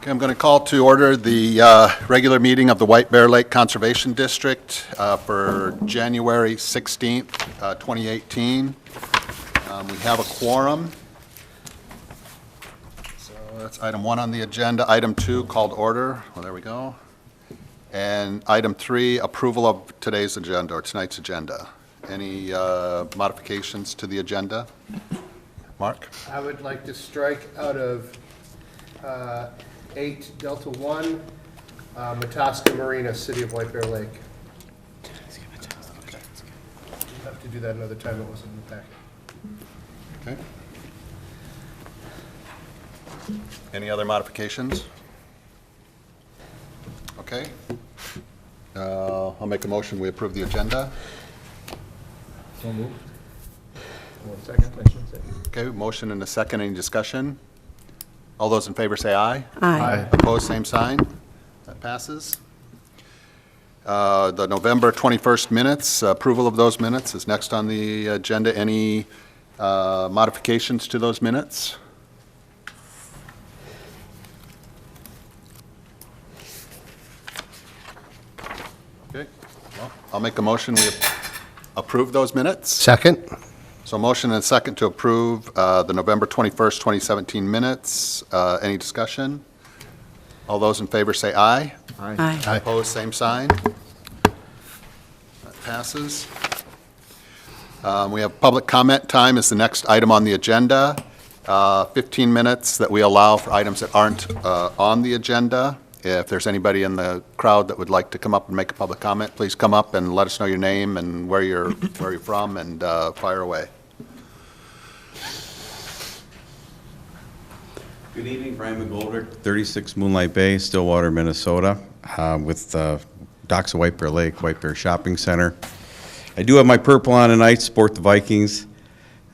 I'm going to call to order the regular meeting of the White Bear Lake Conservation District for January 16th, 2018. We have a quorum. So that's item 1 on the agenda. Item 2, called order. Well, there we go. And item 3, approval of today's agenda or tonight's agenda. Any modifications to the agenda? Mark? I would like to strike out of 8 Delta 1, Mataska Marina, City of White Bear Lake. We'll have to do that another time, it wasn't in the packet. Okay. Any other modifications? Okay. I'll make a motion, we approve the agenda. So moved. 1 second, I should say. Okay, motion and a second, any discussion? All those in favor say aye. Aye. Opposed, same sign. That passes. The November 21st minutes, approval of those minutes is next on the agenda. Any modifications to those minutes? Okay, well, I'll make a motion, we approve those minutes. Second. So motion and a second to approve the November 21st, 2017 minutes. Any discussion? All those in favor say aye. Aye. Opposed, same sign. That passes. We have public comment time is the next item on the agenda. 15 minutes that we allow for items that aren't on the agenda. If there's anybody in the crowd that would like to come up and make a public comment, please come up and let us know your name and where you're from, and fire away. Good evening, Brian McGoldrick, 36 Moonlight Bay, Stillwater, Minnesota, with Docks of White Bear Lake, White Bear Shopping Center. I do have my purple on tonight, support the Vikings.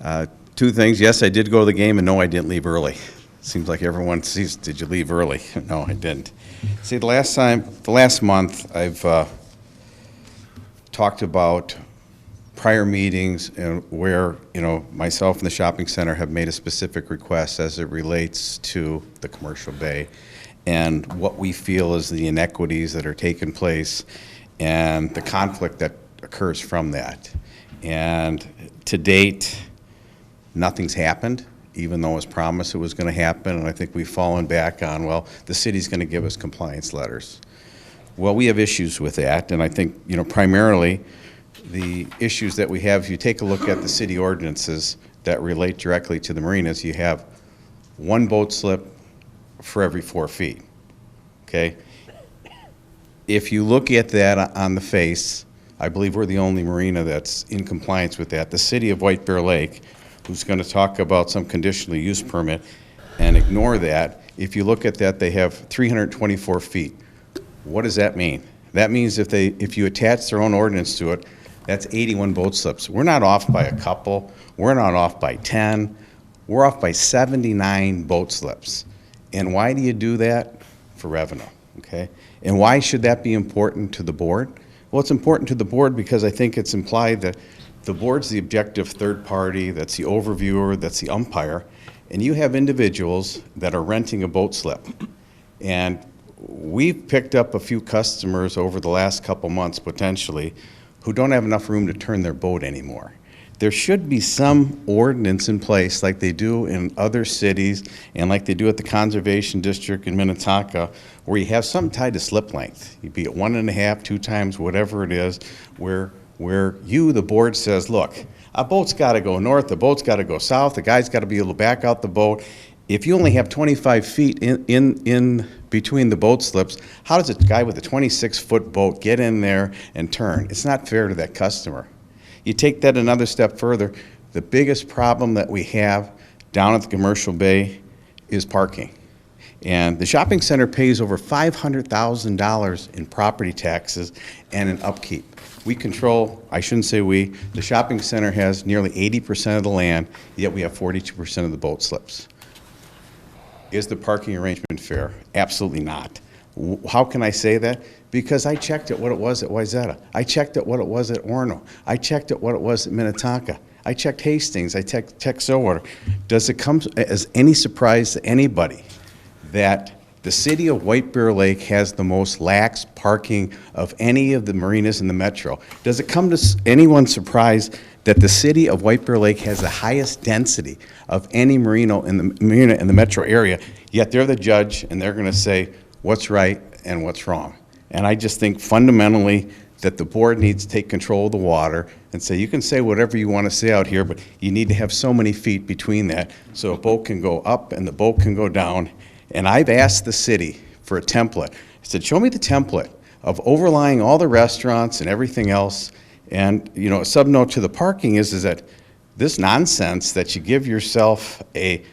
2 things, yes, I did go to the game, and no, I didn't leave early. Seems like everyone sees, did you leave early? No, I didn't. See, the last month, I've talked about prior meetings and where, myself and the shopping center have made a specific request as it relates to the commercial bay and what we feel is the inequities that are taking place and the conflict that occurs from that. And to date, nothing's happened, even though it was promised it was going to happen, and I think we've fallen back on, well, the city's going to give us compliance letters. Well, we have issues with that, and I think, primarily, the issues that we have, if you take a look at the city ordinances that relate directly to the marinas, you have 1 boat slip for every 4 feet, okay? If you look at that on the face, I believe we're the only marina that's in compliance with that. The city of White Bear Lake, who's going to talk about some conditional use permit and ignore that, if you look at that, they have 324 feet. What does that mean? That means if you attach their own ordinance to it, that's 81 boat slips. We're not off by a couple. We're not off by 10. We're off by 79 boat slips. And why do you do that? For revenue, okay? And why should that be important to the board? Well, it's important to the board because I think it's implied that the board's the objective third party, that's the overviewer, that's the umpire, and you have individuals that are renting a boat slip. And we've picked up a few customers over the last couple months, potentially, who don't have enough room to turn their boat anymore. There should be some ordinance in place like they do in other cities and like they do at the Conservation District in Minnetonka, where you have something tied to slip length. You'd be at 1.5, 2 times, whatever it is, where you, the board, says, look, a boat's got to go north, the boat's got to go south, the guy's got to be able to back out the boat. If you only have 25 feet in between the boat slips, how does a guy with a 26-foot boat get in there and turn? It's not fair to that customer. You take that another step further, the biggest problem that we have down at the commercial bay is parking. And the shopping center pays over $500,000 in property taxes and in upkeep. We control, I shouldn't say we, the shopping center has nearly 80% of the land, yet we have 42% of the boat slips. Is the parking arrangement fair? Absolutely not. How can I say that? Because I checked at what it was at Wayzata. I checked at what it was at Orono. I checked at what it was at Minnetonka. I checked Hastings. I checked Stillwater. Does it come as any surprise to anybody that The city of White Bear Lake has the most lax parking of any of the marinas in the metro. Does it come to anyone's surprise that the city of White Bear Lake has the highest density of any marina in the metro area, yet they're the judge and they're going to say what's right and what's wrong? And I just think fundamentally that the board needs to take control of the water and say, you can say whatever you want to say out here, but you need to have so many feet between that so a boat can go up and the boat can go down. And I've asked the city for a template. I said, show me the template of overlying all the restaurants and everything else. And, you know, a sub-note to the parking is that this nonsense that you give yourself a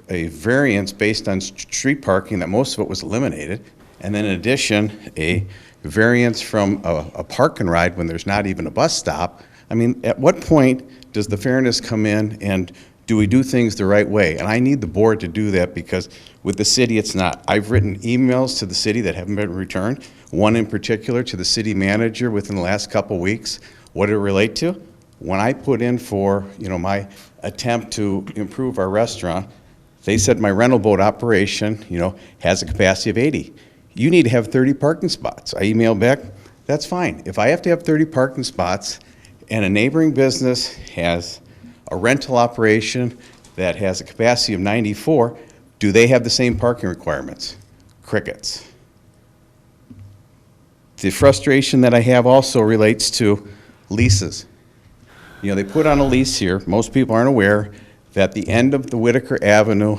variance based on street parking, that most of it was eliminated, and then in addition, a variance from a park and ride when there's not even a bus stop. I mean, at what point does the fairness come in, and do we do things the right way? And I need the board to do that, because with the city, it's not. I've written emails to the city that haven't been returned, one in particular to the city manager within the last couple weeks. What did it relate to? When I put in for, you know, my attempt to improve our restaurant, they said my rental boat operation, you know, has a capacity of 80. You need to have 30 parking spots. I emailed back, that's fine. If I have to have 30 parking spots and a neighboring business has a rental operation that has a capacity of 94, do they have the same parking requirements? Crickets. The frustration that I have also relates to leases. You know, they put on a lease here, most people aren't aware, that the end of the Whitaker Avenue,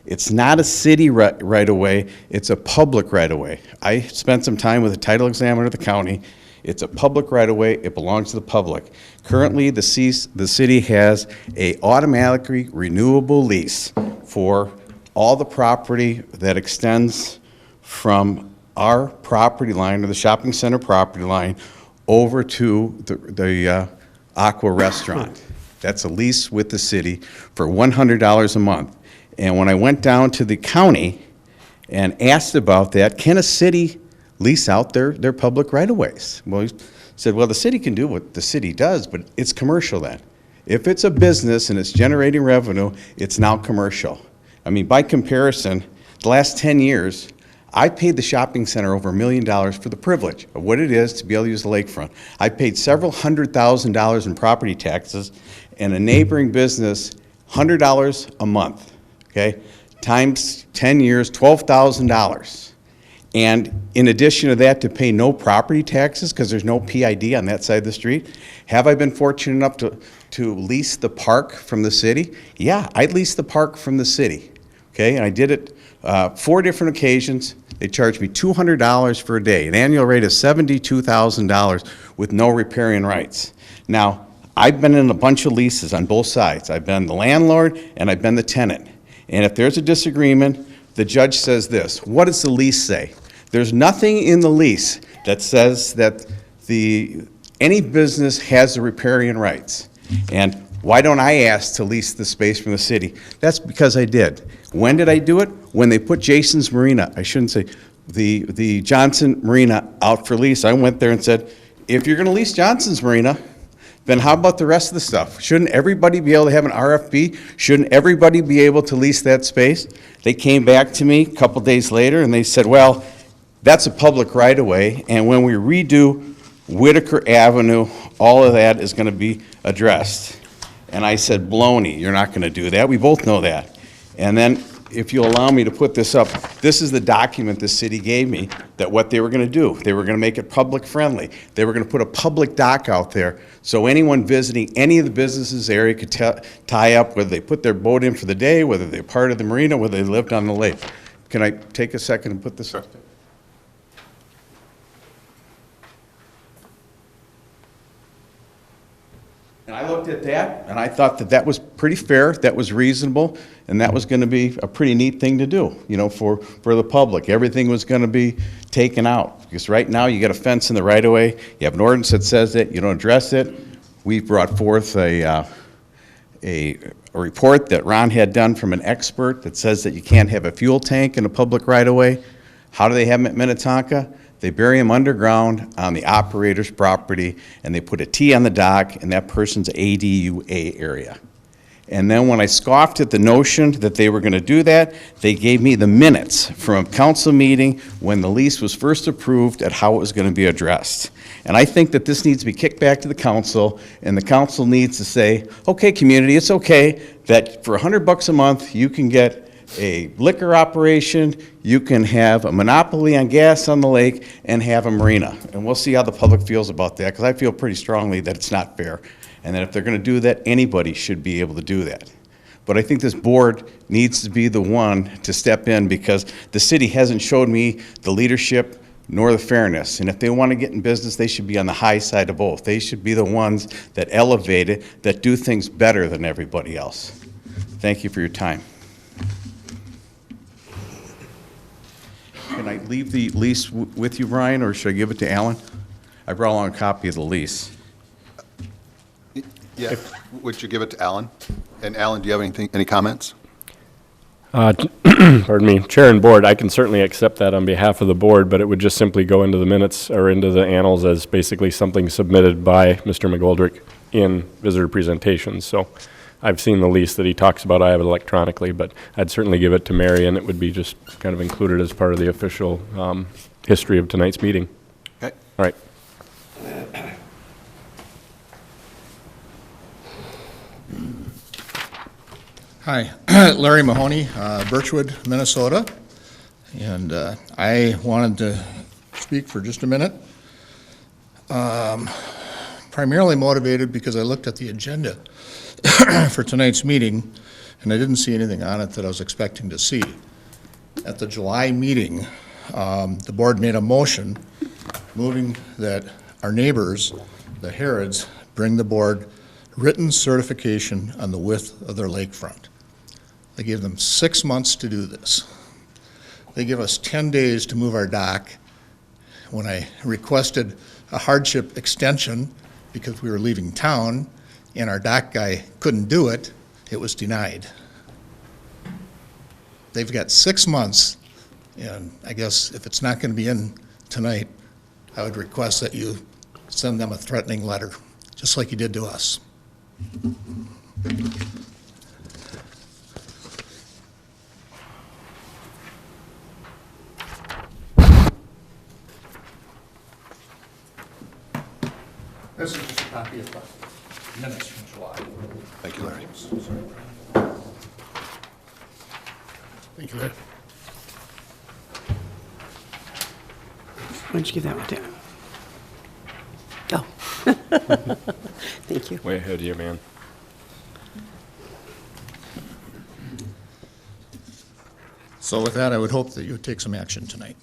it's not a city right-of-way, it's a public right-of-way. I spent some time with the title examiner of the county. It's a public right-of-way, it belongs to the public. Currently, the city has a automatically renewable lease for all the property that extends from our property line, or the shopping center property line, over to the Aqua Restaurant. That's a lease with the city for $100 a month. And when I went down to the county and asked about that, can a city lease out their public right-of-ways? Well, he said, well, the city can do what the city does, but it's commercial then. If it's a business and it's generating revenue, it's now commercial. I mean, by comparison, the last 10 years, I paid the shopping center over $1 million for the privilege of what it is to be able to use the lakefront. I paid several $100,000 in property taxes, and a neighboring business, $100 a month, okay? Times 10 years, $12,000. And in addition to that, to pay no property taxes, because there's no PID on that side of the street. Have I been fortunate enough to lease the park from the city? Yeah, I leased the park from the city, okay? And I did it 4 different occasions. They charged me $200 for a day, an annual rate of $72,000 with no riparian rights. Now, I've been in a bunch of leases on both sides. I've been the landlord and I've been the tenant. And if there's a disagreement, the judge says this. What does the lease say? There's nothing in the lease that says that any business has the riparian rights. And why don't I ask to lease the space from the city? That's because I did. When did I do it? When they put Jason's Marina, I shouldn't say, the Johnson Marina out for lease. I went there and said, if you're going to lease Johnson's Marina, then how about the rest of the stuff? Shouldn't everybody be able to have an RFP? Shouldn't everybody be able to lease that space? They came back to me a couple days later and they said, well, that's a public right-of-way, and when we redo Whitaker Avenue, all of that is going to be addressed. And I said, baloney, you're not going to do that. We both know that. And then, if you'll allow me to put this up, this is the document the city gave me that what they were going to do. They were going to make it public friendly. They were going to put a public dock out there so anyone visiting any of the businesses area could tie up whether they put their boat in for the day, whether they're part of the marina, whether they lived on the lake. Can I take a second and put this up? And I looked at that, and I thought that that was pretty fair, that was reasonable, and that was going to be a pretty neat thing to do, you know, for the public. Everything was going to be taken out, because right now you got a fence in the right-of-way, you have an ordinance that says it, you don't address it. We brought forth a report that Ron had done from an expert that says that you can't have a fuel tank in a public right-of-way. How do they have them at Minnetonka? They bury them underground on the operator's property, and they put a T on the dock, and that person's ADUA area. And then when I scoffed at the notion that they were going to do that, they gave me the minutes from a council meeting when the lease was first approved at how it was going to be addressed. And I think that this needs to be kicked back to the council, and the council needs to say, okay, community, it's okay that for $100 a month, you can get a liquor operation, you can have a monopoly on gas on the lake, and have a marina. And we'll see how the public feels about that, because I feel pretty strongly that it's not fair. And that if they're going to do that, anybody should be able to do that. But I think this board needs to be the one to step in, because the city hasn't showed me the leadership nor the fairness. And if they want to get in business, they should be on the high side of both. They should be the ones that elevate it, that do things better than everybody else. Thank you for your time. Can I leave the lease with you, Brian, or should I give it to Alan? I brought along a copy of the lease. Yeah, would you give it to Alan? And Alan, do you have any comments? Pardon me, Chair and Board, I can certainly accept that on behalf of the Board, but it would just simply go into the minutes or into the annals as basically something submitted by Mr. McGoldrick in visitor presentations. So I've seen the lease that he talks about. I have it electronically, but I'd certainly give it to Mary, and it would be just kind of included as part of the official history of tonight's meeting. Okay. All right. Hi, Larry Mahoney, Birchwood, Minnesota, and I wanted to speak for just a minute. Primarily motivated because I looked at the agenda for tonight's meeting, and I didn't see anything on it that I was expecting to see. At the July meeting, the board made a motion moving that our neighbors, the Harrods, bring the board written certification on the width of their lakefront. They gave them 6 months to do this. They give us 10 days to move our dock. When I requested a hardship extension because we were leaving town and our dock guy couldn't do it, it was denied. They've got 6 months, and I guess if it's not going to be in tonight, I would request that you send them a threatening letter, just like you did to us. This is just a copy of the minutes from July. Thank you, Larry. Thank you, Larry. Why don't you give that one to? Oh. Thank you. Way ahead of you, man. So with that, I would hope that you would take some action tonight.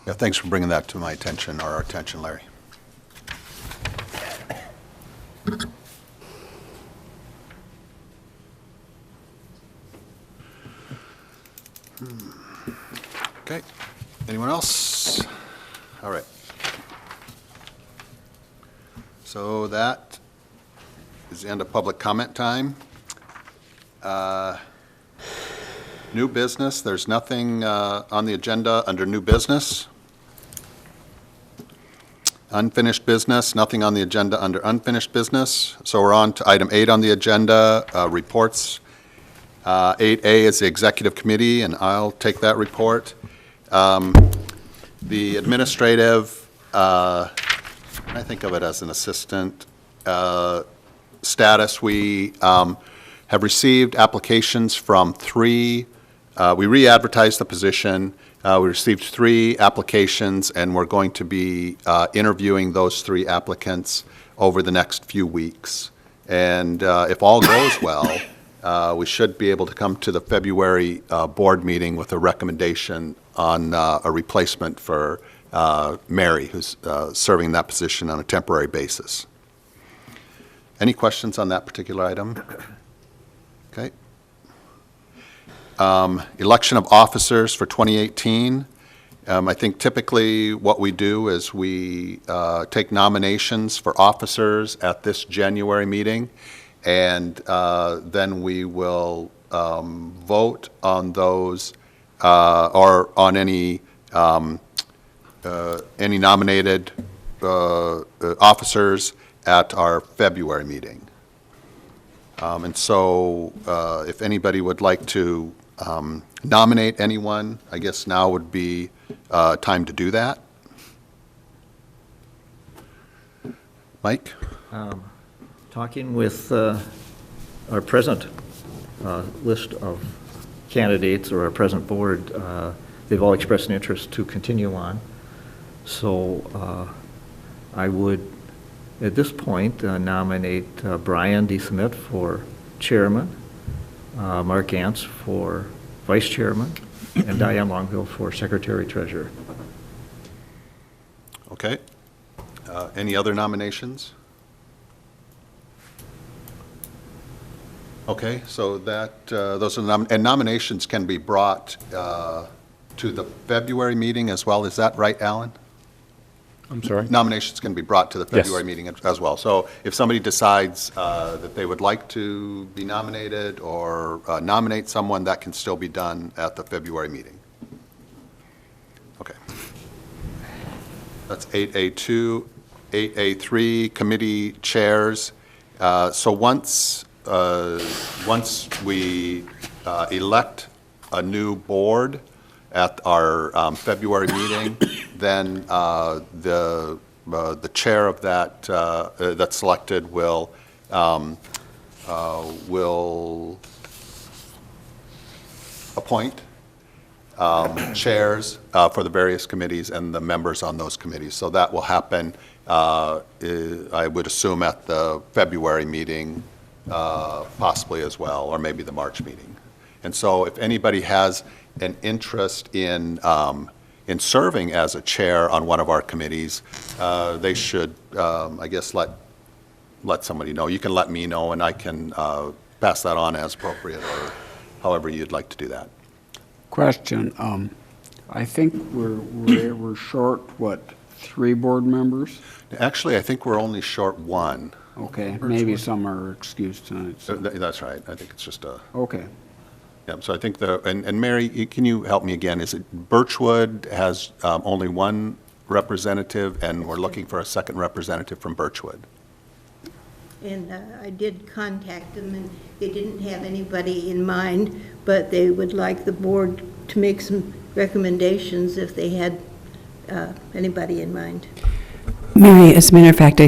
Yeah, thanks for bringing that to my attention, or our attention, Larry. Okay, anyone else? All right. So that is the end of public comment time. New business, there's nothing on the agenda under new business. Unfinished business, nothing on the agenda under unfinished business. So we're on to item 8 on the agenda, reports. 8A is the executive committee, and I'll take that report. The administrative, I think of it as an assistant status. We have received applications from 3, we re-advertised the position. We received 3 applications, and we're going to be interviewing those 3 applicants over the next few weeks. And if all goes well, we should be able to come to the February board meeting with a recommendation on a replacement for Mary, who's serving that position on a temporary basis. Any questions on that particular item? Okay. Election of officers for 2018. I think typically what we do is we take nominations for officers at this January meeting, and then we will vote on those or on any nominated officers at our February meeting. And so if anybody would like to nominate anyone, I guess now would be time to do that. Mike? Talking with our present list of candidates, or our present board, they've all expressed an interest to continue on. So I would, at this point, nominate Brian D. Smith for chairman, Mark Ants for vice chairman, and Diane Longville for secretary treasurer. Okay. Any other nominations? Okay, so that, those are the and nominations can be brought to the February meeting as well. Is that right, Alan? I'm sorry? Nominations can be brought to the Yes. February meeting as well. So if somebody decides that they would like to be nominated or nominate someone, that can still be done at the February meeting. Okay. That's 8A2. 8A3, committee chairs. So once we elect a new board at our February meeting, then the chair of that that's selected will appoint chairs for the various committees and the members on those committees. So that will happen, I would assume, at the February meeting, possibly as well, or maybe the March meeting. And so if anybody has an interest in serving as a chair on one of our committees, they should, I guess, let somebody know. You can let me know, and I can pass that on as appropriate, or however you'd like to do that. Question, I think we're short, what, 3 board members? Actually, I think we're only short one. Okay, maybe some are excused tonight, so, That's right. I think it's just a, okay. yeah, so I think and Mary, can you help me again? Is it Birchwood has only one representative, and we're looking for a second representative from Birchwood? And I did contact them, and they didn't have anybody in mind, but they would like the board to make some recommendations if they had anybody in mind. Mary, as a matter of fact, I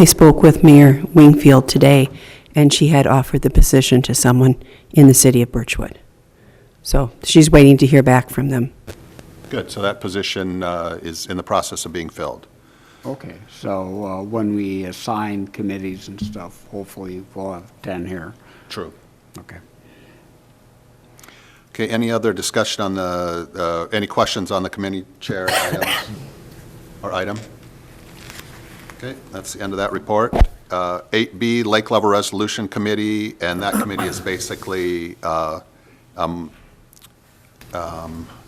spoke with Mayor Wingfield today, and she had offered the position to someone in the city of Birchwood. So she's waiting to hear back from them. Good, so that position is in the process of being filled. Okay, so when we assign committees and stuff, hopefully we'll have 10 here. True. Okay. Okay, any other discussion on the, any questions on the committee chair items or item? Okay, that's the end of that report. 8B, Lake Level Resolution Committee, and that committee is basically not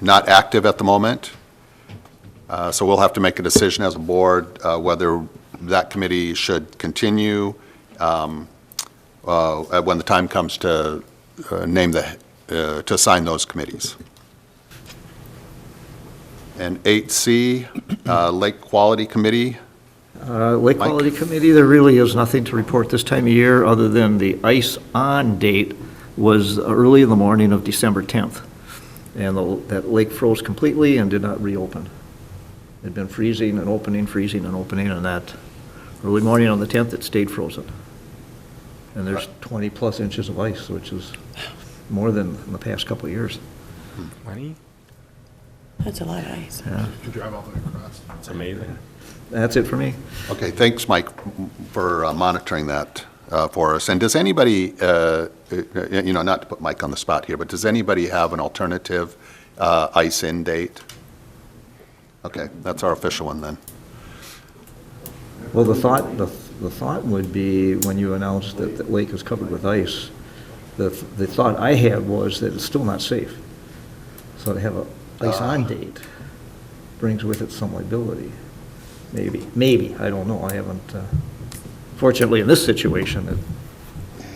active at the moment. So we'll have to make a decision as a board whether that committee should continue when the time comes to to assign those committees. And 8C, Lake Quality Committee. Lake Mike? Quality Committee, there really is nothing to report this time of year, other than the ice-on date was early in the morning of December 10th. And that lake froze completely and did not reopen. It had been freezing and opening, and that early morning on the 10th, it stayed frozen. And there's 20-plus inches of ice, which is more than in the past couple of years. 20? That's a lot of ice. Yeah, It's amazing. that's it for me. Okay, thanks, Mike, for monitoring that for us. And does anybody, not to put Mike on the spot here, but does anybody have an alternative ice-in date? Okay, that's our official one then. Well, the thought would be, when you announced that the lake is covered with ice, the thought I had was that it's still not safe. So to have a ice-on date brings with it some liability. Maybe, I don't know, I haven't, fortunately, in this situation,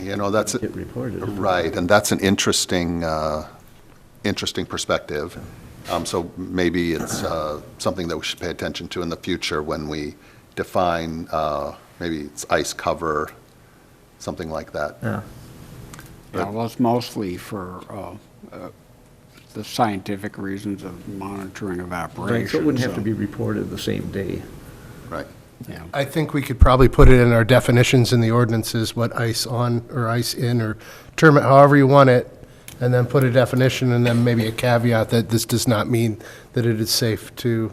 That's it reported. right, and that's an interesting perspective. So maybe it's something that we should pay attention to in the future when we define, maybe it's ice cover something like that. Yeah. Yeah, well, it's mostly for the scientific reasons of monitoring evaporation. Right, so it wouldn't have to so, be reported the same day. Right. yeah. I think we could probably put it in our definitions in the ordinances, what ice on or ice in, or term it however you want it, and then put a definition and then maybe a caveat that this does not mean that it is safe to,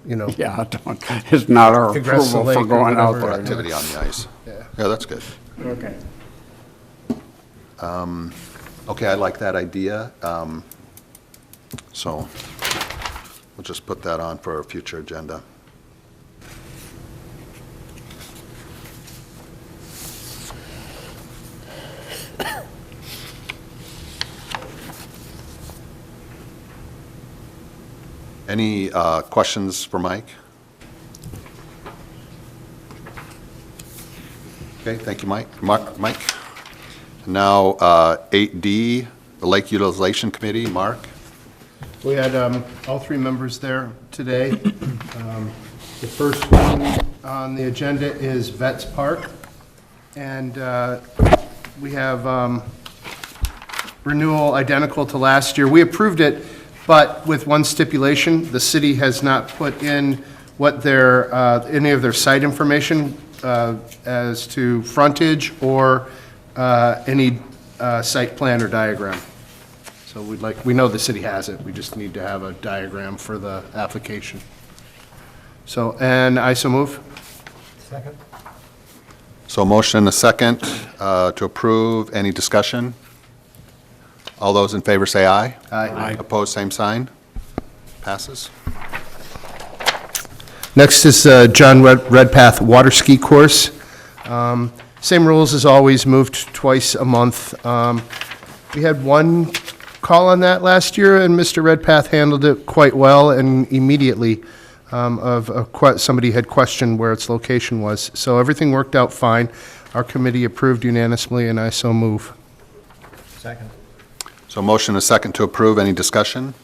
you know. Yeah, it's not our Congress the approval for lake or going out whatever. there. Activity on the ice. Yeah. Yeah, that's good. Okay. Okay, I like that idea. So we'll just put that on for a future agenda. Any questions for Mike? Okay, thank you, Mike. Mike? Now, 8D, the Lake Utilization Committee, Mark? We had all three members there today. The first one on the agenda is Vets Park, and we have renewal identical to last year. We approved it, but with one stipulation, the city has not put in what their, any of their site information as to frontage or any site plan or diagram. So we know the city has it, we just need to have a diagram for the application. So, and I so move. So motion and a second to approve. Any discussion? All those in favor say aye. Aye. Opposed, same sign. Passes. Next is John Redpath Water Ski Course. Same rules as always, moved twice a month. We had one call on that last year, and Mr. Redpath handled it quite well and immediately. Somebody had questioned where its location was. So everything worked out fine. Our committee approved unanimously, and I so move. Second. So motion and a second to approve. Any discussion?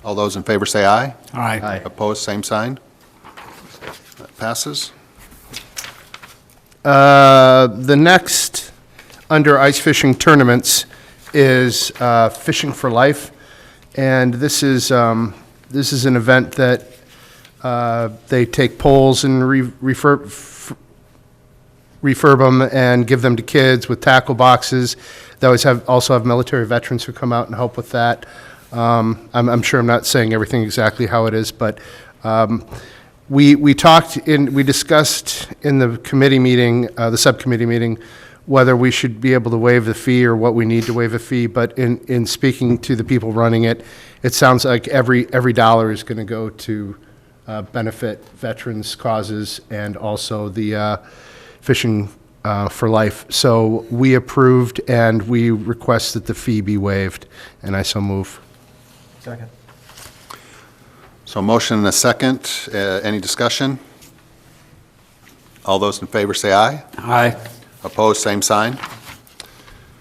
All those in favor say aye. Aye. Opposed, same sign. That passes. The next, under ice fishing tournaments, is Fishing for Life. And this is an event that they take poles and refurb them and give them to kids with tackle boxes. They also have military veterans who come out and help with that. I'm sure I'm not saying everything exactly how it is, but we discussed in the committee meeting, the subcommittee meeting, whether we should be able to waive the fee or what we need to waive a fee. But in speaking to the people running it, it sounds like every dollar is going to go to benefit veterans' causes and also the Fishing for Life. So we approved, and we request that the fee be waived, and I so move. Second. So motion and a second. Any discussion? All those in favor say aye. Aye. Opposed, same sign.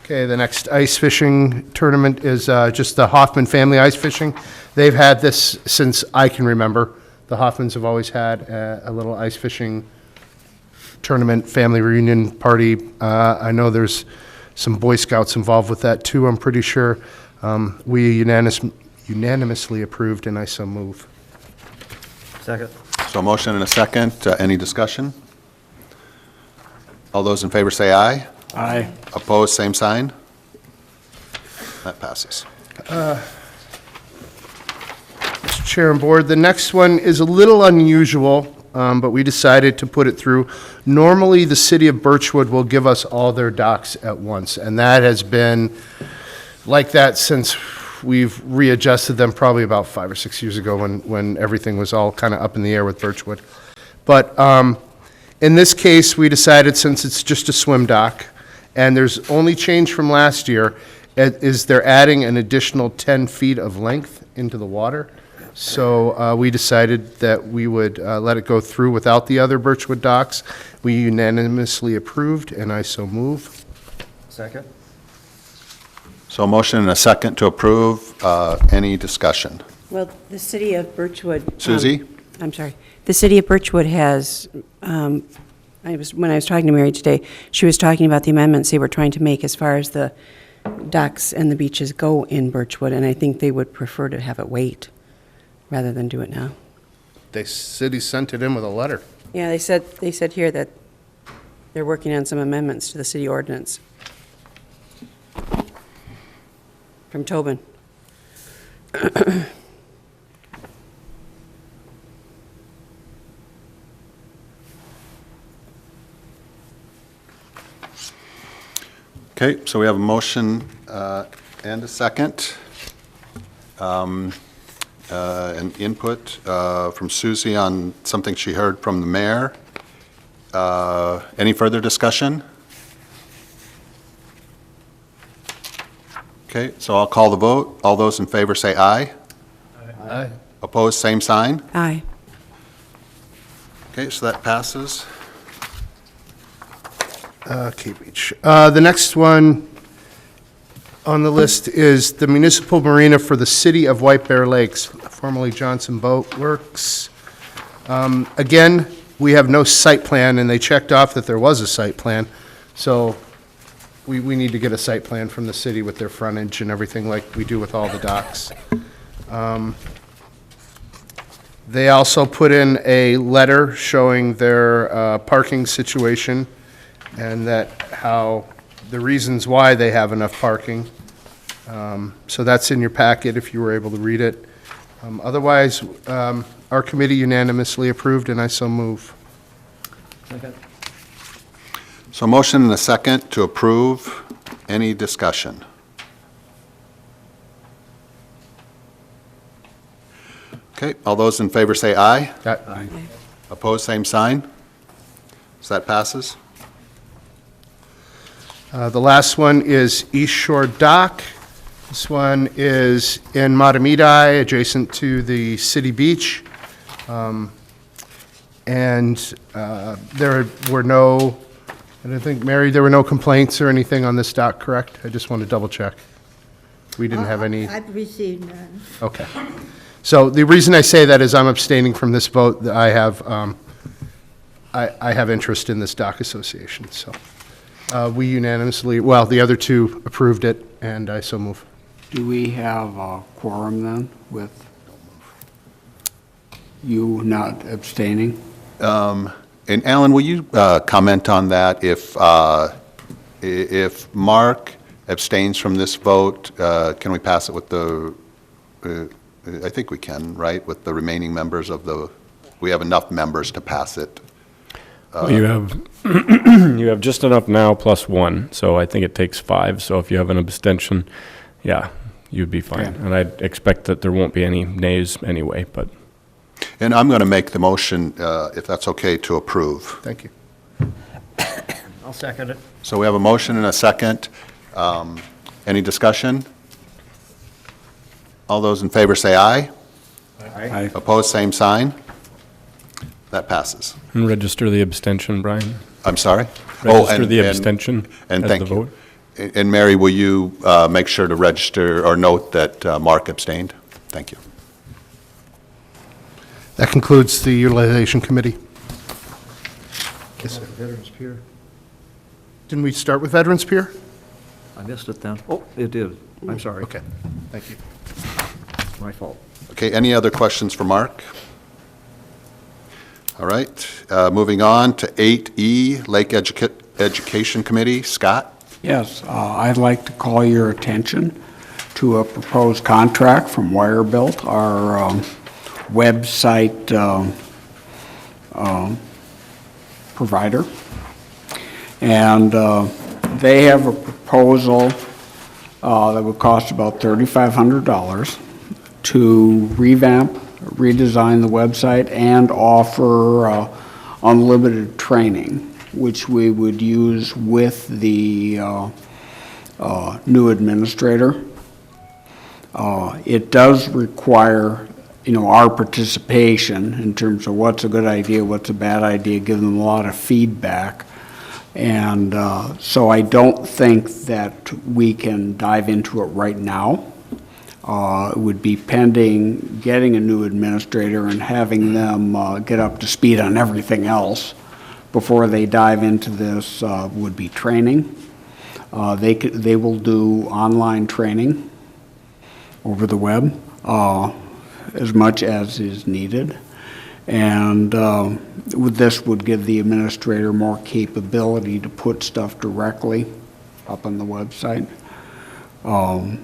Okay, the next ice fishing tournament is just the Hoffman Family Ice Fishing. They've had this since I can remember. The Hoffmans have always had a little ice fishing tournament, family reunion party. I know there's some Boy Scouts involved with that too, I'm pretty sure. We unanimously approved, and I so move. Second. So motion and a second. Any discussion? All those in favor say aye. Aye. Opposed, same sign. That passes. Mr. Chair and Board, the next one is a little unusual, but we decided to put it through. Normally, the city of Birchwood will give us all their docks at once, and that has been like that since we've readjusted them probably about 5 or 6 years ago when everything was all kind of up in the air with Birchwood. But in this case, we decided, since it's just a swim dock, and there's only change from last year, is they're adding an additional 10 feet of length into the water. So we decided that we would let it go through without the other Birchwood docks. We unanimously approved, and I so move. Second. So motion and a second to approve. Any discussion? Well, the city of Birchwood. Susie? I'm sorry. The city of Birchwood has when I was talking to Mary today, she was talking about the amendments they were trying to make as far as the docks and the beaches go in Birchwood, and I think they would prefer to have it wait rather than do it now. The city sent it in with a letter. Yeah, they said here that they're working on some amendments to the city ordinance. From Tobin. Okay, so we have a motion and a second. An input from Susie on something she heard from the mayor. Any further discussion? Okay, so I'll call the vote. All those in favor say aye. Aye. Opposed, same sign. Aye. Okay, so that passes. Okay, Beach. The next one on the list is the municipal marina for the city of White Bear Lakes, formerly Johnson Boat Works. Again, we have no site plan, and they checked off that there was a site plan, so we need to get a site plan from the city with their frontage and everything like we do with all the docks. They also put in a letter showing their parking situation and that how, the reasons why they have enough parking. So that's in your packet if you were able to read it. Otherwise, our committee unanimously approved, and I so move. So motion and a second to approve. Any discussion? Okay, all those in favor say aye. Aye. Opposed, same sign. So that passes. The last one is East Shore Dock. This one is in Matamidi, adjacent to the city beach. And there were no, I don't think, Mary, there were no complaints or anything on this dock, correct? I just want to double check. We didn't have any, I've received none. okay. So the reason I say that is I'm abstaining from this vote. That I have interest in this dock association, so. We unanimously, well, the other two approved it, and I so move. Do we have a quorum then with you not abstaining? And Alan, will you comment on that? If Mark abstains from this vote, can we pass it with the, I think we can, right, with the remaining members of the, we have enough members to pass it. Well, you have just enough now plus one, so I think it takes 5. So if you have an abstention, yeah, you'd be fine. Okay. And I'd expect that there won't be any nays anyway, but. And I'm going to make the motion, if that's okay, to approve. Thank you. I'll second it. So we have a motion and a second. Any discussion? All those in favor say aye. Aye. Opposed, same sign. That passes. And register the abstention, Brian. I'm sorry? Register the abstention and as thank the you. vote. And Mary, will you make sure to register or note that Mark abstained? Thank you. That concludes the utilization committee. Veterans Pier. Didn't we start with Veterans Pier? I missed it then. Oh, it did. I'm sorry. Okay, thank you. My fault. Okay, any other questions for Mark? All right, moving on to 8E, Lake Education Committee. Scott? Yes, I'd like to call your attention to a proposed contract from Wirebuilt, our website provider. And they have a proposal that would cost about $3,500 to revamp, redesign the website, and offer unlimited training, which we would use with the new administrator. It does require, our participation in terms of what's a good idea, what's a bad idea, give them a lot of feedback. And so I don't think that we can dive into it right now. It would be pending getting a new administrator and having them get up to speed on everything else before they dive into this would be training. They will do online training over the web as much as is needed. And this would give the administrator more capability to put stuff directly up on the website. And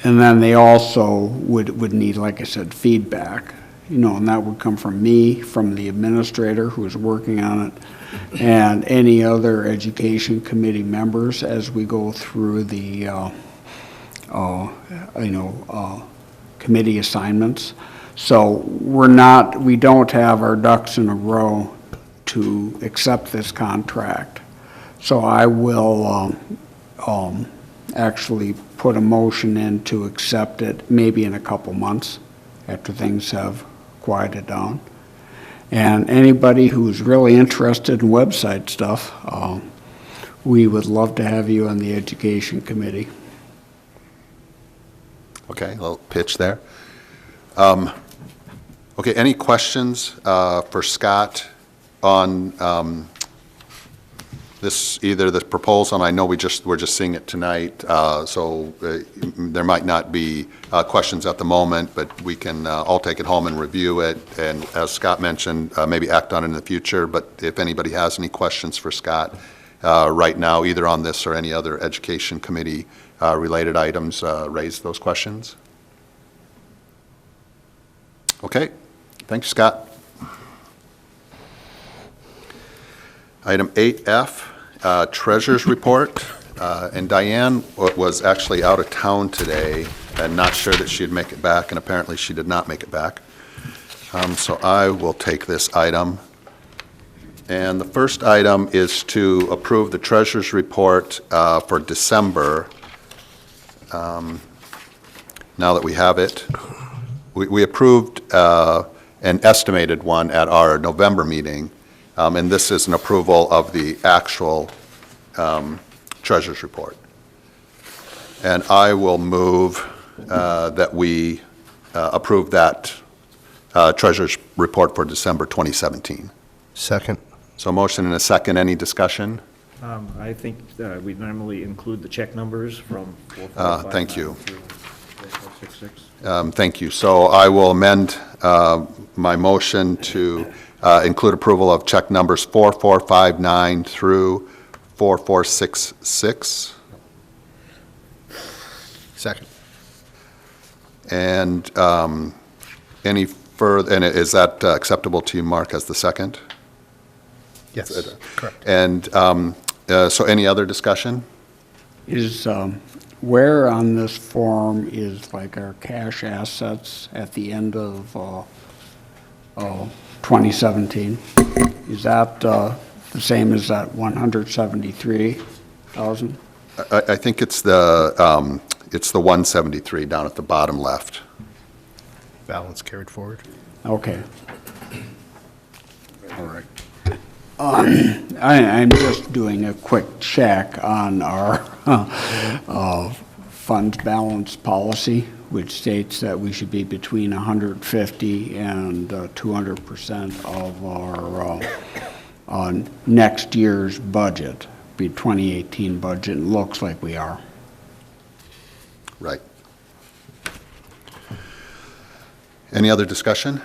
then they also would need, like I said, feedback, and that would come from me, from the administrator who is working on it, and any other education committee members as we go through the, committee assignments. So we don't have our ducks in a row to accept this contract. So I will actually put a motion in to accept it maybe in a couple months after things have quieted down. And anybody who's really interested in website stuff, we would love to have you on the education committee. Okay, a little pitch there. Okay, any questions for Scott on this, either the proposal, and I know we're just seeing it tonight, so there might not be questions at the moment, but we can all take it home and review it, and as Scott mentioned, maybe act on it in the future, but if anybody has any questions for Scott right now, either on this or any other education committee related items, raise those questions. Okay, thanks, Scott. Item 8F, Treasurer's Report. And Diane was actually out of town today and not sure that she'd make it back, and apparently she did not make it back. So I will take this item. And the first item is to approve the Treasurer's Report for December. Now that we have it, we approved an estimated one at our November meeting. And this is an approval of the actual Treasurer's Report. And I will move that we approve that Treasurer's Report for December 2017. Second. So motion and a second. Any discussion? I think we normally include the check numbers from Thank you. 4459 through 4466. Thank you. So I will amend my motion to include approval of check numbers 4459 through 4466. Second. And any further, and is that acceptable to you, Mark, as the second? Yes, correct. And so any other discussion? Is, where on this form is like our cash assets at the end of 2017? Is that the same as that 173,000? I think it's the 173 down at the bottom left. Balance carried forward. Okay. All right. I'm just doing a quick check on our fund balance policy, which states that we should be between 150 and 200% of our next year's budget, be 2018 budget, and looks like we are. Right. Any other discussion?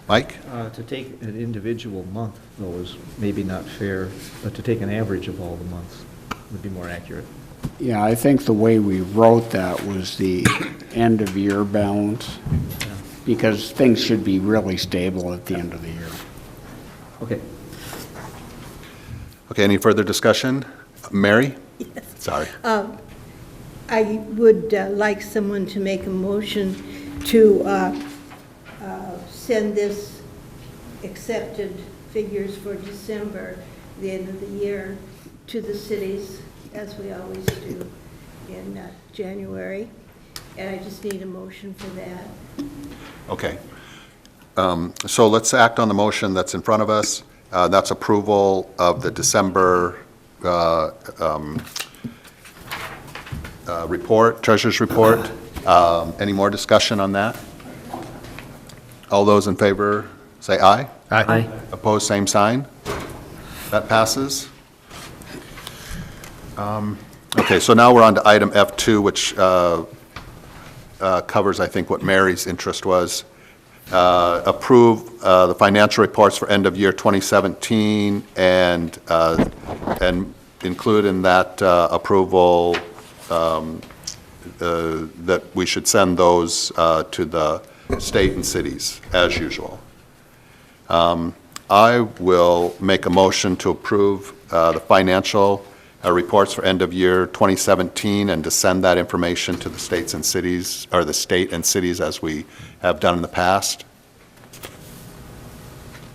Mike? To take an individual month, though, is maybe not fair, but to take an average of all the months would be more accurate. Yeah, I think the way we wrote that was the end-of-year balance, because things should be really stable at the end of the year. Okay. Okay, any further discussion? Mary? Yes. Sorry. I would like someone to make a motion to send this accepted figures for December, the end of the year, to the cities, as we always do in January. And I just need a motion for that. Okay. So let's act on the motion that's in front of us. That's approval of the December report, Treasurer's Report. Any more discussion on that? All those in favor, say aye. Aye. Opposed, same sign. That passes. Okay, so now we're on to item F2, which covers, I think, what Mary's interest was. Approve the financial reports for end of year 2017 and include in that approval that we should send those to the state and cities as usual. I will make a motion to approve the financial reports for end of year 2017 and to send that information to the states and cities, or the state and cities as we have done in the past.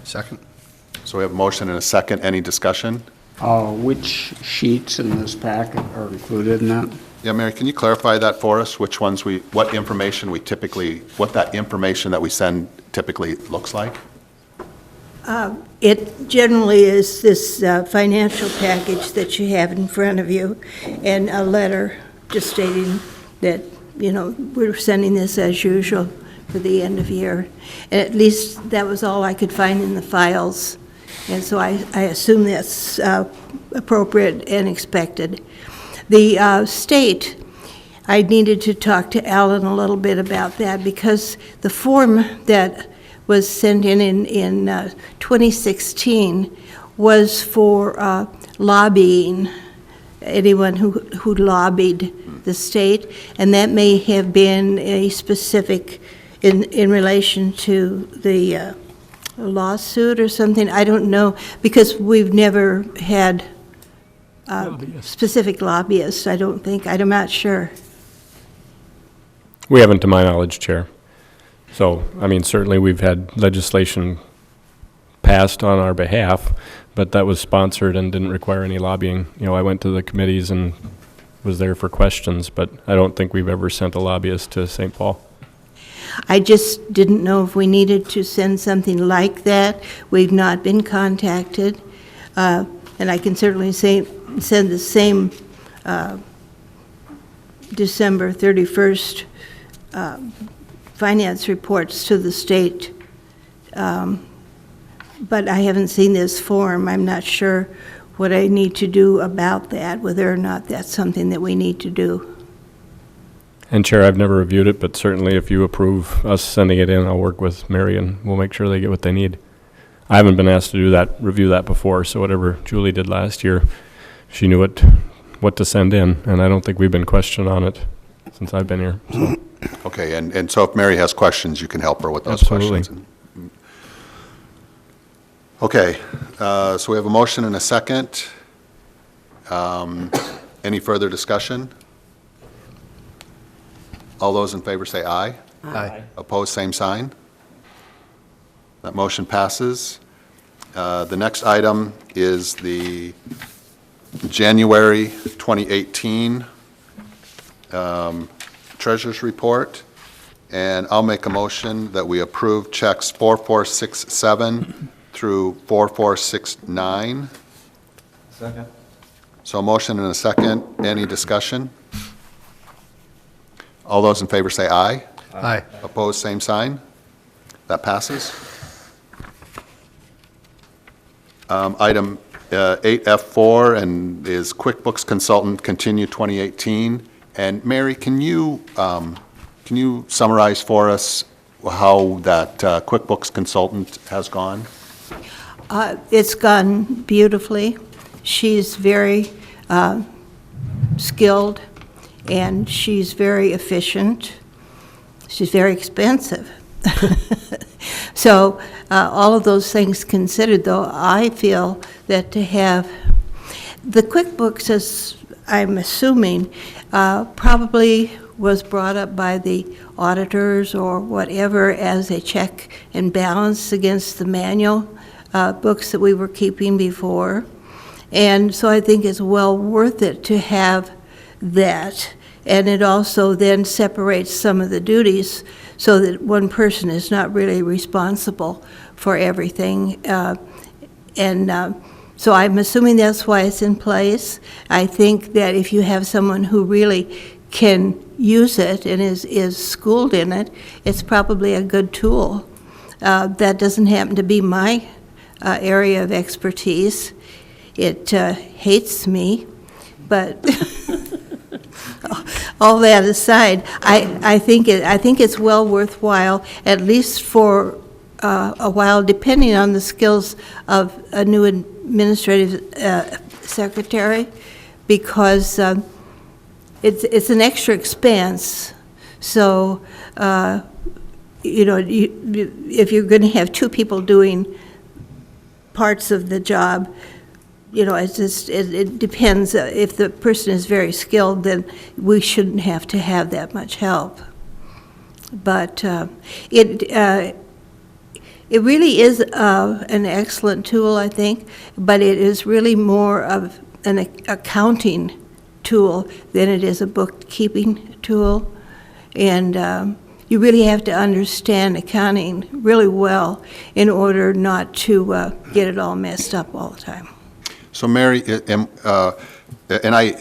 Second. So we have a motion and a second. Any discussion? Which sheets in this packet are included in that? Yeah, Mary, can you clarify that for us? Which ones what information we typically, what that information that we send typically looks like? It generally is this financial package that you have in front of you, and a letter just stating that, you know, we're sending this as usual for the end of year. And at least that was all I could find in the files, and so I assume that's appropriate and expected. The state, I needed to talk to Alan a little bit about that, because the form that was sent in 2016 was for lobbying, anyone who lobbied the state, and that may have been a specific in relation to the lawsuit or something. I don't know, because we've never had specific lobbyists, I don't think. I'm not sure. We haven't, to my knowledge, Chair. So, I mean, certainly we've had legislation passed on our behalf, but that was sponsored and didn't require any lobbying. You know, I went to the committees and was there for questions, but I don't think we've ever sent a lobbyist to St. Paul. I just didn't know if we needed to send something like that. We've not been contacted, and I can certainly send the same December 31st finance reports to the state, but I haven't seen this form. I'm not sure what I need to do about that, whether or not that's something that we need to do. And Chair, I've never reviewed it, but certainly if you approve us sending it in, I'll work with Mary and we'll make sure they get what they need. I haven't been asked to do that, review that before, so whatever Julie did last year, she knew what to send in, and I don't think we've been questioned on it since I've been here. So. Okay, and so if Mary has questions, you can help her with those Absolutely. questions. Okay, so we have a motion and a second. Any further discussion? All those in favor say aye. Aye. Opposed, same sign. That motion passes. The next item is the January 2018 Treasurer's Report, and I'll make a motion that we approve checks 4467 through 4469. Second. So a motion and a second. Any discussion? All those in favor say aye. Aye. Opposed, same sign. That passes. Item 8F4 and is QuickBooks Consultant Continue 2018. And Mary, can you summarize for us how that QuickBooks Consultant has gone? It's gone beautifully. She's very skilled, and she's very efficient. She's very expensive. So all of those things considered, though, I feel that to have the QuickBooks, as I'm assuming, probably was brought up by the auditors or whatever as a check and balance against the manual books that we were keeping before. And so I think it's well worth it to have that. And it also then separates some of the duties so that one person is not really responsible for everything. So I'm assuming that's why it's in place. I think that if you have someone who really can use it and is schooled in it, it's probably a good tool. That doesn't happen to be my area of expertise. it hates me, but all that aside, I think it's well worthwhile, at least for a while, depending on the skills of a new administrative secretary, because it's an extra expense. So, if you're going to have two people doing parts of the job, it depends. If the person is very skilled, then we shouldn't have to have that much help. But it really is an excellent tool, I think, but it is really more of an accounting tool than it is a bookkeeping tool. And you really have to understand accounting really well in order not to get it all messed up all the time. So Mary, and I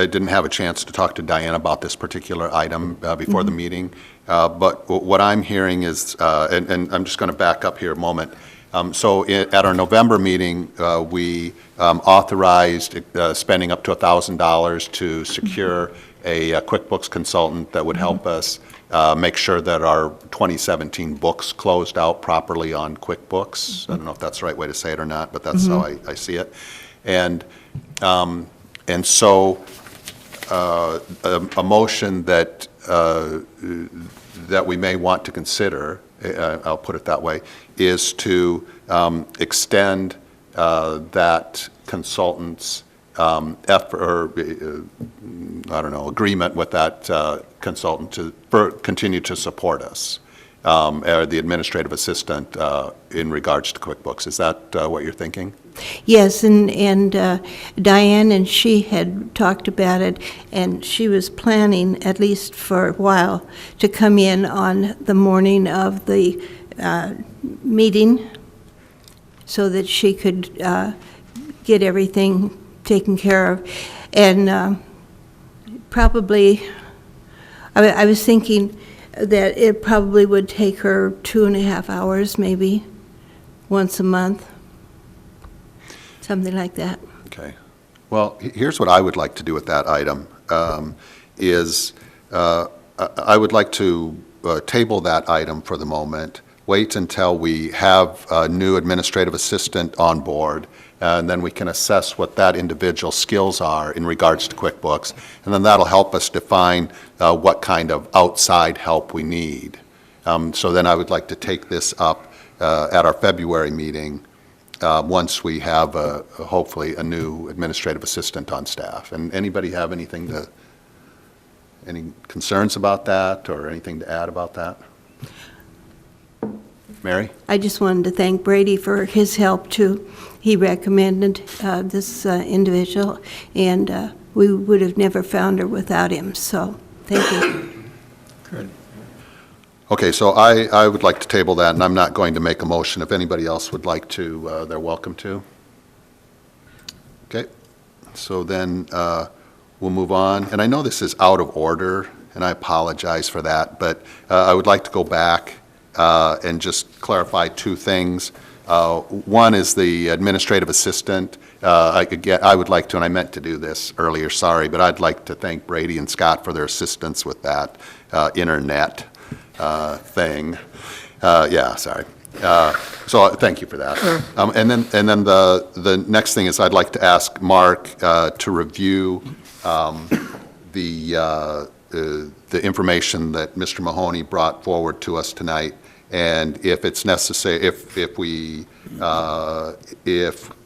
didn't have a chance to talk to Diane about this particular item before the meeting, but what I'm hearing is, and I'm just going to back up here a moment. So at our November meeting, we authorized spending up to $1,000 to secure a QuickBooks consultant that would help us make sure that our 2017 books closed out properly on QuickBooks. I don't know if that's the right way to say it or not, but that's how I see it. And so a motion that that we may want to consider, I'll put it that way, is to extend that consultant's agreement with that consultant to continue to support us, or the administrative assistant in regards to QuickBooks. Is that what you're thinking? Yes, and Diane and she had talked about it, and she was planning, at least for a while, to come in on the morning of the meeting so that she could get everything taken care of. And probably, I was thinking that it probably would take her 2.5 hours, maybe, once a month. Something like that. Okay. Well, here's what I would like to do with that item, is I would like to table that item for the moment, wait until we have a new administrative assistant on board, and then we can assess what that individual's skills are in regards to QuickBooks, and then that'll help us define what kind of outside help we need. So then I would like to take this up at our February meeting, once we have hopefully a new administrative assistant on staff. And anybody have any concerns about that or anything to add about that? Mary? I just wanted to thank Brady for his help, too. He recommended this individual, and we would have never found her without him, so thank you. Good. Okay, so I would like to table that, and I'm not going to make a motion. If anybody else would like to, they're welcome to. Okay, so then we'll move on. And I know this is out of order, and I apologize for that, but I would like to go back and just clarify two things. One is the administrative assistant. I would like to, and I meant to do this earlier, sorry, but I'd like to thank Brady and Scott for their assistance with that internet thing. Yeah, sorry. So thank you for that. And then the next thing is I'd like to ask Mark to review the information that Mr. Mahoney brought forward to us tonight, and if it's necessary, if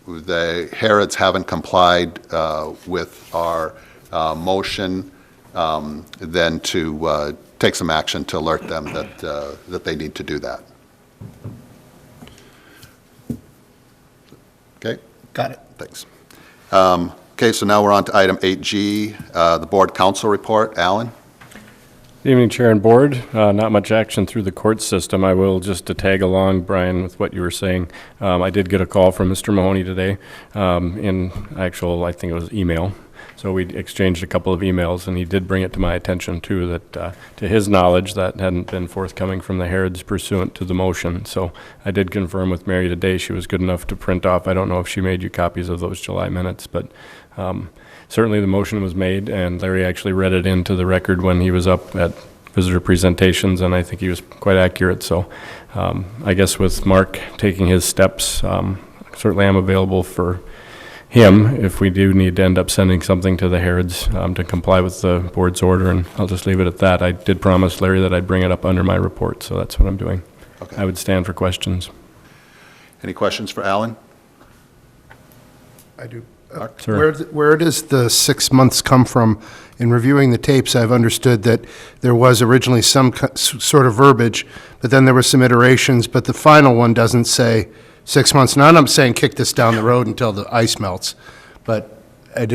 the Harrods haven't complied with our motion, then to take some action to alert them that they need to do that. Okay? Got it. Thanks. Okay, so now we're on to item 8G, the board council report. Alan? Good evening, Chair and Board. Not much action through the court system. I will just to tag along, Brian, with what you were saying. I did get a call from Mr. Mahoney today, in actual, I think it was email, So we exchanged a couple of emails, and he did bring it to my attention, too, that to his knowledge, that hadn't been forthcoming from the Harrods pursuant to the motion. So I did confirm with Mary today she was good enough to print off. I don't know if she made you copies of those July minutes, but certainly the motion was made, and Larry actually read it into the record when he was up at visitor presentations, and I think he was quite accurate. So I guess with Mark taking his steps, certainly I'm available for him if we do need to end up sending something to the Harrods to comply with the board's order, and I'll just leave it at that. I did promise Larry that I'd bring it up under my report, so that's what I'm doing. Okay. I would stand for questions. Any questions for Alan? I do. Sir. Where does the 6 months come from? In reviewing the tapes, I've understood that there was originally some sort of verbiage, but then there were some iterations, but the final one doesn't say 6 months. Now, I'm saying kick this down the road until the ice melts, but I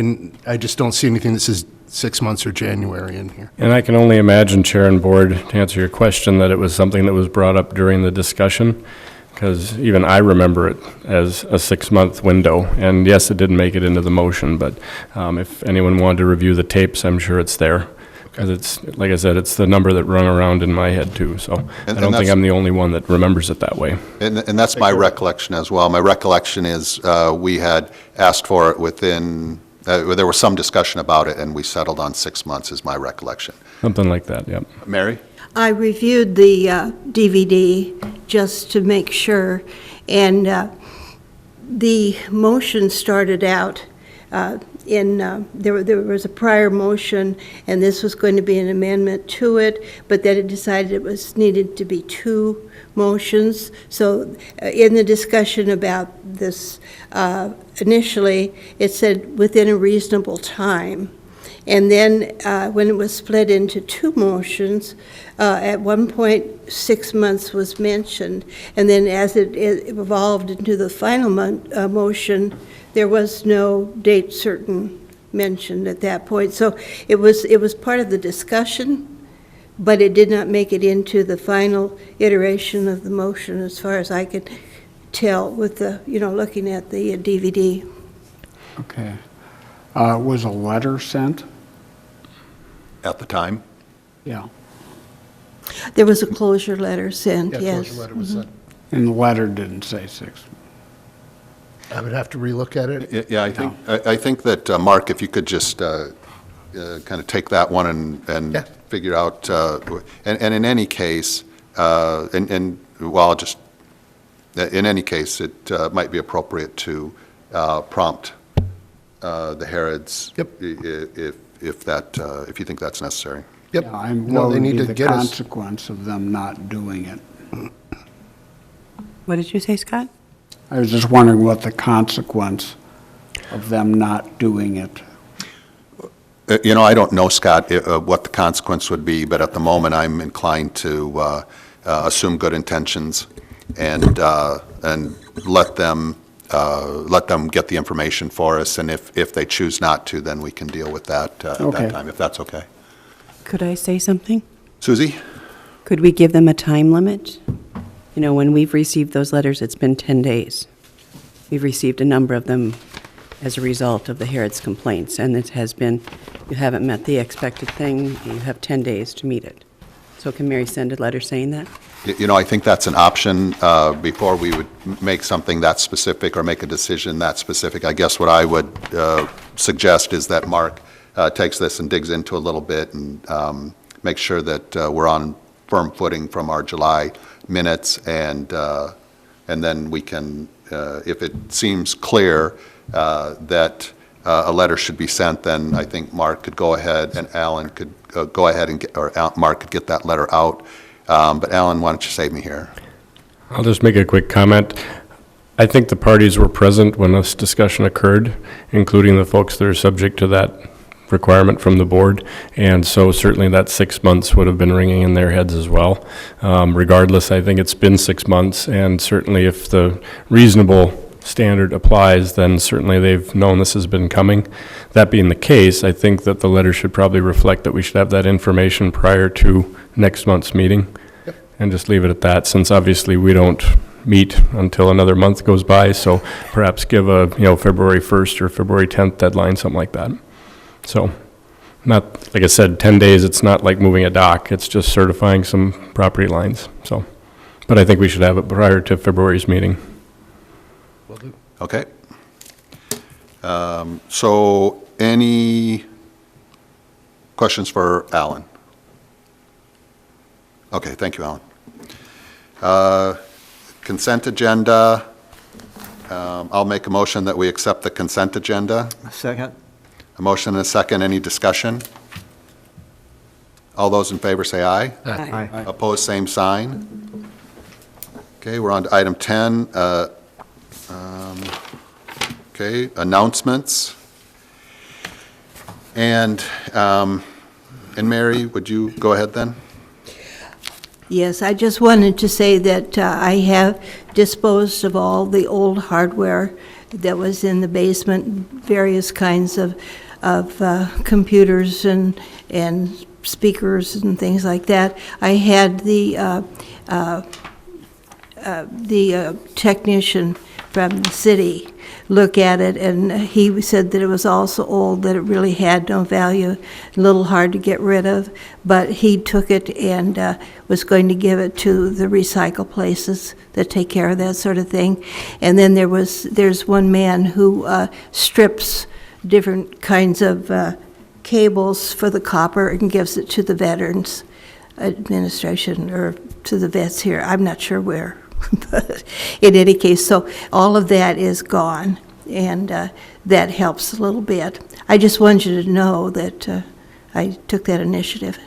just don't see anything that says 6 months or January in here. And I can only imagine, Chair and Board, to answer your question, that it was something that was brought up during the discussion, because even I remember it as a 6-month window. And yes, it didn't make it into the motion, but if anyone wanted to review the tapes, I'm sure it's there. Because it's, like I said, it's the number that rung around in my head too, so I don't think I'm the only one that remembers it that way. And that's my recollection as well. My recollection is we had asked for it within, there was some discussion about it, and we settled on 6 months, is my recollection. Something like that, yep. Mary? I reviewed the DVD just to make sure, and the motion started out there was a prior motion, and this was going to be an amendment to it, but then it decided it was needed to be 2 motions. So in the discussion about this, initially, it said within a reasonable time. And then when it was split into 2 motions, at one point, 6 months was mentioned. And then as it evolved into the final motion, there was no date certain mentioned at that point. So it was part of the discussion, but it did not make it into the final iteration of the motion, as far as I could tell with the, looking at the DVD. Okay. Was a letter sent? At the time? Yeah. There was a closure letter sent, Yeah, yes. closure letter was sent. And the letter didn't say 6. I would have to relook at it. Yeah, I think that, Mark, if you could just kind of take that one and Yeah. figure out, and in any case, in any case, it might be appropriate to prompt the Harrods. Yep. If you think that's necessary. Yep. Yeah, No, what they would need be to the get us. consequence of them not doing it? What did you say, Scott? I was just wondering what the consequence of them not doing it. I don't know, Scott, what the consequence would be, but at the moment, I'm inclined to assume good intentions and let them get the information for us, and if they choose not to, then we can deal with that at Okay. that time, if that's okay. Could I say something? Susie? Could we give them a time limit? When we've received those letters, it's been 10 days. We've received a number of them as a result of the Harrods complaints, and it has been, you haven't met the expected thing, you have 10 days to meet it. So can Mary send a letter saying that? I think that's an option before we would make something that specific or make a decision that specific. I guess what I would suggest is that Mark takes this and digs into a little bit and makes sure that we're on firm footing from our July minutes, and then we can, if it seems clear that a letter should be sent, then I think Mark could go ahead and Alan could go ahead and Mark could get that letter out. But Alan, why don't you save me here? I'll just make a quick comment. I think the parties were present when this discussion occurred, including the folks that are subject to that requirement from the board, and so certainly that 6 months would have been ringing in their heads as well. Regardless, I think it's been 6 months, and certainly if the reasonable standard applies, then certainly they've known this has been coming. That being the case, I think that the letter should probably reflect that we should have that information prior to next month's meeting, and just leave it at that, since obviously we don't meet until another month goes by, so perhaps give a February 1st or February 10th deadline, something like that. So, not, like I said, 10 days, it's not like moving a dock, it's just certifying some property lines, so. But I think we should have it prior to February's meeting. Okay. So any questions for Alan? Okay, thank you, Alan. Consent agenda. I'll make a motion that we accept the consent agenda. Second? A motion and a second. Any discussion? All those in favor say aye. Aye. Opposed, same sign. Okay, we're on to item 10. Okay, announcements. And Mary, would you go ahead then? Yes, I just wanted to say that I have disposed of all the old hardware that was in the basement, various kinds of computers and speakers and things like that. I had the technician from the city look at it, and he said that it was all so old that it really had no value, a little hard to get rid of, but he took it and was going to give it to the recycle places that take care of that sort of thing. And then there's one man who strips different kinds of cables for the copper and gives it to the Veterans Administration or to the vets here. I'm not sure where. But in any case, so all of that is gone, and that helps a little bit. I just wanted you to know that I took that initiative.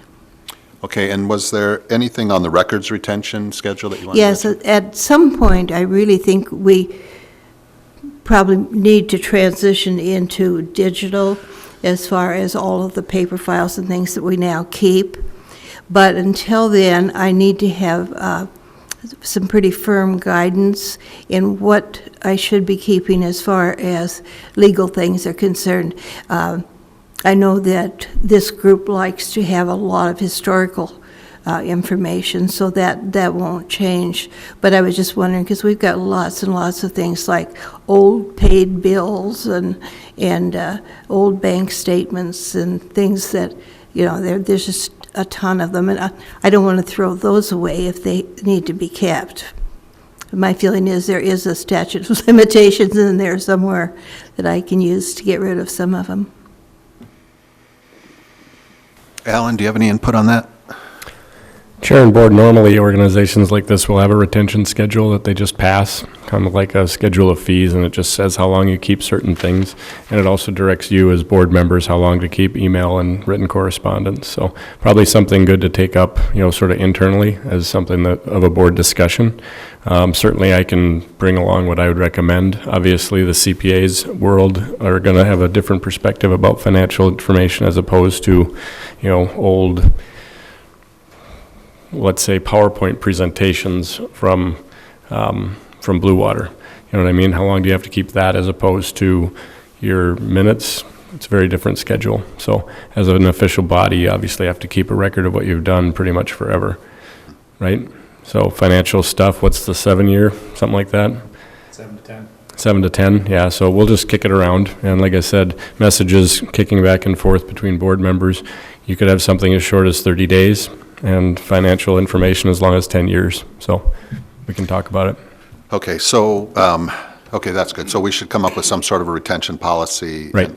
Okay, and was there anything on the records retention schedule that you wanted to Yes, mention? at some point, I really think we probably need to transition into digital as far as all of the paper files and things that we now keep. But until then, I need to have some pretty firm guidance in what I should be keeping as far as legal things are concerned. I know that this group likes to have a lot of historical information, so that won't change. But I was just wondering, because we've got lots and lots of things like old paid bills and old bank statements and things that, you know, there's just a ton of them, and I don't want to throw those away if they need to be kept. My feeling is there is a statute of limitations in there somewhere that I can use to get rid of some of them. Alan, do you have any input on that? Chair and board, normally organizations like this will have a retention schedule that they just pass, kind of like a schedule of fees, and it just says how long you keep certain things. And it also directs you as board members how long to keep email and written correspondence. So probably something good to take up, sort of internally as something of a board discussion. Certainly I can bring along what I would recommend. Obviously the CPA's world are going to have a different perspective about financial information as opposed to, old, let's say, PowerPoint presentations from Blue Water. You know what I mean? How long do you have to keep that as opposed to your minutes? It's a very different schedule. So as an official body, you obviously have to keep a record of what you've done pretty much forever, right? So financial stuff, what's the 7-year, something like that? 7 to 10. 7 to 10, yeah, so we'll just kick it around. And like I said, messages kicking back and forth between board members. You could have something as short as 30 days and financial information as long as 10 years. So we can talk about it. Okay, so, okay, that's good. So we should come up with some sort of a retention policy. Right.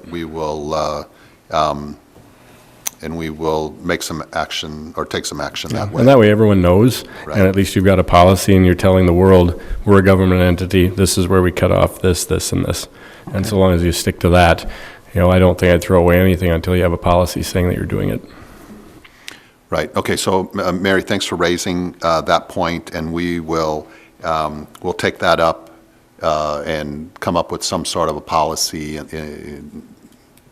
And we will make some action, or take some action that way. And that way everyone knows, Right. and at least you've got a policy and you're telling the world, we're a government entity, this is where we cut off this, this, and this. And so long as you stick to that, I don't think I'd throw away anything until you have a policy saying that you're doing it. Right, okay, so Mary, thanks for raising that point, and we'll take that up and come up with some sort of a policy. Okay,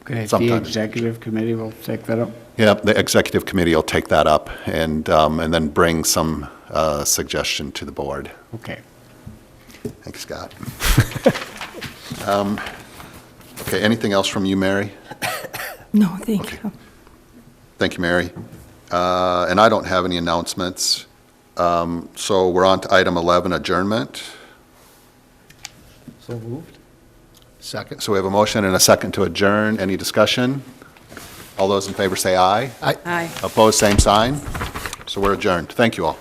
the Sometime. executive committee will take that up. Yeah, the executive committee will take that up and then bring some suggestion to the board. Okay. Thanks, Scott. Okay, anything else from you, Mary? No, thank you. Thank you, Mary. And I don't have any announcements. So we're on to item 11, adjournment. So moved. Second. So we have a motion and a second to adjourn. Any discussion? All those in favor say aye. Aye. Opposed, same sign. So we're adjourned. Thank you all.